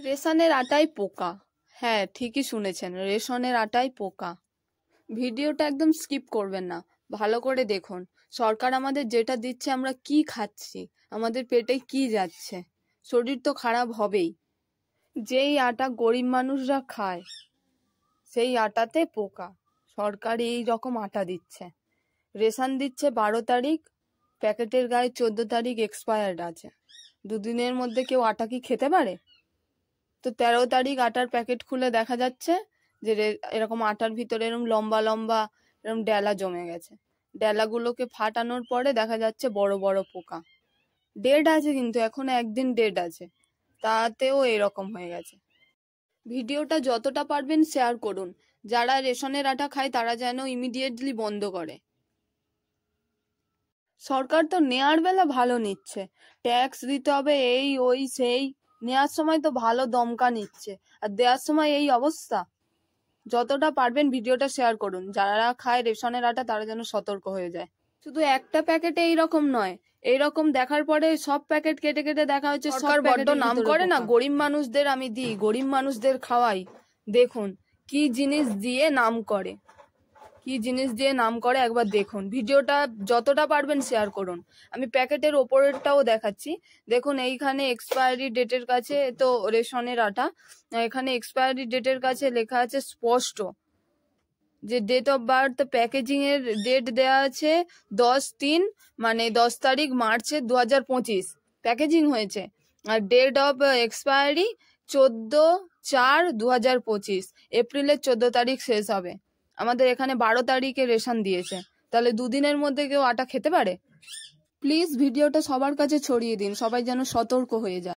রেশনের আটায় পোকা। হ্যাঁ, ঠিকই শুনেছেন, রেশনের আটায় পোকা। ভিডিওটা একদম স্কিপ করবেন না, ভালো করে দেখুন। সরকার আমাদের যেটা দিচ্ছে আমরা কি খাচ্ছি, আমাদের পেটে কি যাচ্ছে, শরীর তো খারাপ হবেই। যেই আটা গরিব মানুষরা খায় সেই আটাতে পোকা। সরকার এই রকম আটা দিচ্ছে, রেশন দিচ্ছে 12 তারিখ, প্যাকেটের গায়ে 14 তারিখ এক্সপায়ার্ড আছে। দুদিনের মধ্যে কেউ আটা কি খেতে পারে? তো 13 তারিখ আটার প্যাকেট খুলে দেখা যাচ্ছে যে এরকম আটার ভিতরে এরকম লম্বা লম্বা এরকম ডেলা জমে গেছে। ডেলাগুলোকে ফাটানোর পরে দেখা যাচ্ছে বড় বড় পোকা। ডেট আছে, কিন্তু এখনো একদিন ডেট আছে, তাতেও এরকম হয়ে গেছে। ভিডিওটা যতটা পারবেন শেয়ার করুন। যারা রেশনের আটা খায় তারা যেন ইমিডিয়েটলি বন্ধ করে। সরকার তো নেয়ার বেলা ভালো নিচ্ছে, ট্যাক্স দিতে হবে এই ওই সেই, নেওয়ার সময় তো ভালো দমকা নিচ্ছে, আর দেওয়ার সময় এই অবস্থা। যতটা পারবেন ভিডিওটা শেয়ার করুন, যারা খায় রেশনের আটা তারা যেন সতর্ক হয়ে যায়। শুধু একটা প্যাকেটে এইরকম নয়, এইরকম দেখার পরে সব প্যাকেট কেটে কেটে দেখা হচ্ছে। সরকার বড্ড নাম করে না, গরিব মানুষদের আমি দিই, গরিব মানুষদের খাওয়াই। দেখুন কি জিনিস দিয়ে নাম করে, কি জিনিস দিয়ে নাম করে একবার দেখুন। ভিডিওটা যতটা পারবেন শেয়ার করুন। আমি প্যাকেটের ওপরেরটাও দেখাচ্ছি, দেখুন এইখানে এক্সপায়ারি ডেটের কাছে তো রেশনের আটা, এখানে এক্সপায়ারি ডেটের কাছে লেখা আছে স্পষ্ট যে ডেট অফ বার্থ, প্যাকেজিং এর ডেট দেওয়া আছে 10/3, মানে 10 তারিখ মার্চের 2025 প্যাকেজিং হয়েছে। আর ডেট অফ এক্সপায়ারি 14/4/2025, এপ্রিলের 14 তারিখ শেষ হবে। আমাদের এখানে 12 তারিখে রেশন দিয়েছে, তাহলে দুদিনের মধ্যে কেউ আটা খেতে পারে? প্লিজ ভিডিওটা সবার কাছে ছড়িয়ে দিন, সবাই যেন সতর্ক হয়ে যায়।